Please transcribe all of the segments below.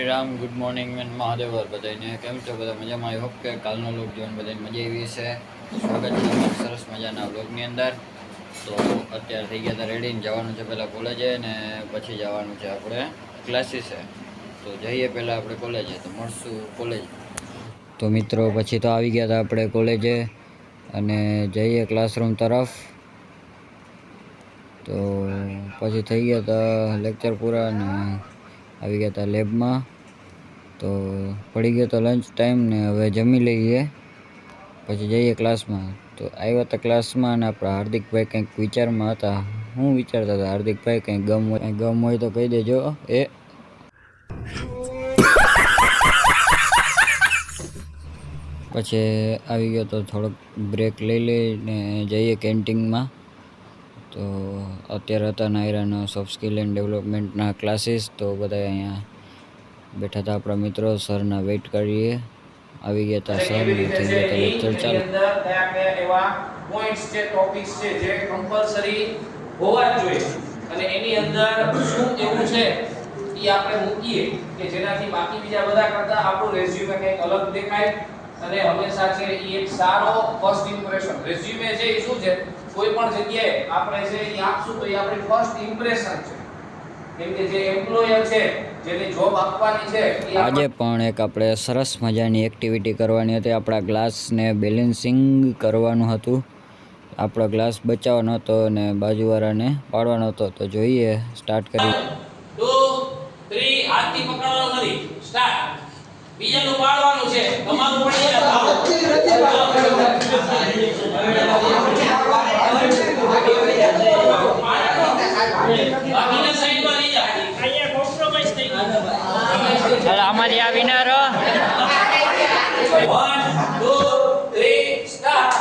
Ram, good morning and Mahadev બધાને કેમ છો? બધા મજામાં? આઈ હોપ કે કાલનો વ્લોગ જોઈને બધાને મજા આવી છે. સ્વાગત છે અમારા સરસ મજાના વ્લોગની અંદર. તો અત્યારે થઈ ગયા હતા રેડી, જવાનું છે પહેલાં કોલેજે ને પછી જવાનું છે આપણે ક્લાસીસે. તો જઈએ પહેલાં આપણે કોલેજે, તો મળશું કોલેજ. તો મિત્રો પછી તો આવી ગયા હતા આપણે કોલેજે અને જઈએ ક્લાસરૂમ તરફ. તો પછી થઈ ગયા હતા લેક્ચર પૂરા ને આવી ગયા હતા લેબમાં. તો પડી ગયો તો લંચ ટાઈમ ને હવે જમી લઈએ પછી જઈએ ક્લાસમાં. તો આવ્યા હતા ક્લાસમાં અને આપણા હાર્દિકભાઈ કંઈક વિચારમાં હતા. શું વિચારતા હતા હાર્દિકભાઈ? કંઈક ગમ હોય તો કહી દેજો. પછી આવી ગયો તો થોડોક બ્રેક લઈ લઈને જઈએ કેન્ટીનમાં. તો અત્યારે હતા નાયરાના સોફ્ટ સ્કિલ એન્ડ ડેવલપમેન્ટના ક્લાસીસ. તો બધા અહીંયા બેઠા હતા આપણા મિત્રો, સરના વેઇટ કરીએ. આવી ગયા હતા સર, થઈ ગયા હતા લેક્ચર ચાલુ. કયા એવા પોઈન્ટ્સ છે, ટોપિક્સ છે જે કમ્પલસરી હોવા જ જોઈએ અને એની અંદર શું એવું છે એ આપણે મૂકીએ કે જેનાથી બાકી બીજા બધા કરતા આપણું રેઝ્યુમે કંઈક અલગ દેખાય અને હંમેશા છે એ એક સારો ફર્સ્ટ ઇમ્પ્રેશન. રેઝ્યુમે છે એ શું છે, કોઈ પણ જગ્યાએ આપણે છે એ આપશું તો એ આપણી ફર્સ્ટ ઇમ્પ્રેશન છે. કેમ કે જે એમ્પ્લોયર છે જેની જોબ આપવાની છે આજે પણ એક આપણે સરસ મજાની એક્ટિવિટી કરવાની હતી. આપણા ગ્લાસને બેલેન્સિંગ કરવાનું હતું. આપણો ગ્લાસ બચાવવાનો હતો અને બાજુવાળાને પાડવાનો હતો. તો જોઈએ, સ્ટાર્ટ કરી. 2 3 હાથથી પકડવાનું નથી, સ્ટાર્ટ. બીજાનું પાડવાનું છે, તમારું પડી જાય ભાવ. બાકીના સાઈડમાં લઈ જા. અહીંયા કોમ્પ્રોમાઇઝ થઈ ગયું. ચાલો અમારી આ વિનર. 1 2 3 સ્ટાર્ટ.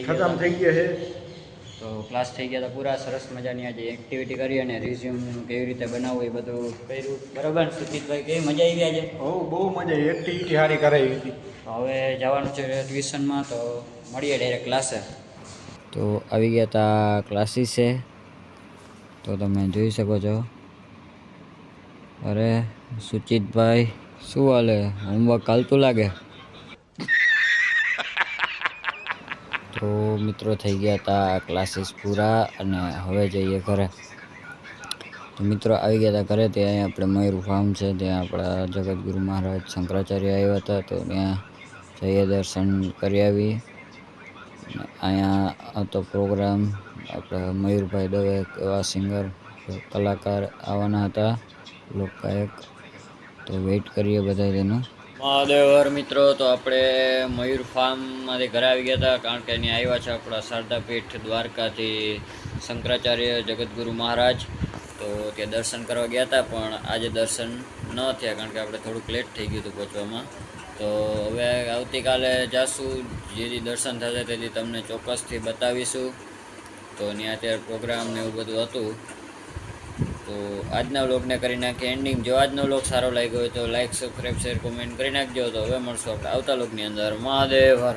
ખતમ થઈ ગયા છે. તો ક્લાસ થઈ ગયા હતા પૂરા. સરસ મજાની આજે એક્ટિવિટી કરી અને રિઝ્યુમ કેવી રીતે બનાવવું એ બધું કર્યું. બરાબર સુચિતભાઈ, કેવી મજા આવી આજે? બહુ મજા આવી, એક્ટિવિટી સારી કરાવી હતી. હવે જવાનું છે ટ્યુશનમાં, તો મળીએ ડાયરેક્ટ ક્લાસે. તો આવી ગયા હતા ક્લાસીસે. તો તમે જોઈ શકો છો. અરે સુચિતભાઈ, શું હાલે? હોમવર્ક હાલતું લાગે. તો મિત્રો થઈ ગયા હતા ક્લાસીસ પૂરા અને હવે જઈએ ઘરે. તો મિત્રો આવી ગયા હતા ઘરે. ત્યાં આપણે મયુર ફાર્મ છે, ત્યાં આપણા જગતગુરુ મહારાજ શંકરાચાર્ય આવ્યા હતા. તો ત્યાં જઈએ, દર્શન કરી આવી. અહીંયા હતો પ્રોગ્રામ. આપણા મયુરભાઈ દવે એવા સિંગર કલાકાર આવવાના હતા, લોકગાયક. તો વેઇટ કરીએ બધા તેનું. મહાદેવર મિત્રો, તો આપણે મયુર ફાર્મમાંથી ઘરે આવી ગયા હતા, કારણ કે અહીંયા આવ્યા છે આપણા શારદાપીઠ દ્વારકાથી શંકરાચાર્ય જગતગુરુ મહારાજ. તો ત્યાં દર્શન કરવા ગયા હતા, પણ આજે દર્શન ન થયા કારણ કે આપણે થોડુંક લેટ થઈ ગયું હતું પહોંચવામાં. તો હવે આવતીકાલે જાશું, જેથી દર્શન થશે તેથી તમને ચોક્કસથી બતાવીશું. તો ત્યાં અત્યારે પ્રોગ્રામ ને એવું બધું હતું. તો આજના વ્લોગને કરી નાખીએ એન્ડિંગ. જો આજનો વ્લોગ સારો લાગ્યો હોય તો લાઈક, સબસ્ક્રાઈબ, શેર, કોમેન્ટ કરી નાખજો. તો હવે મળશું આપણે આવતા વ્લોગની અંદર. મહાદેવ હર.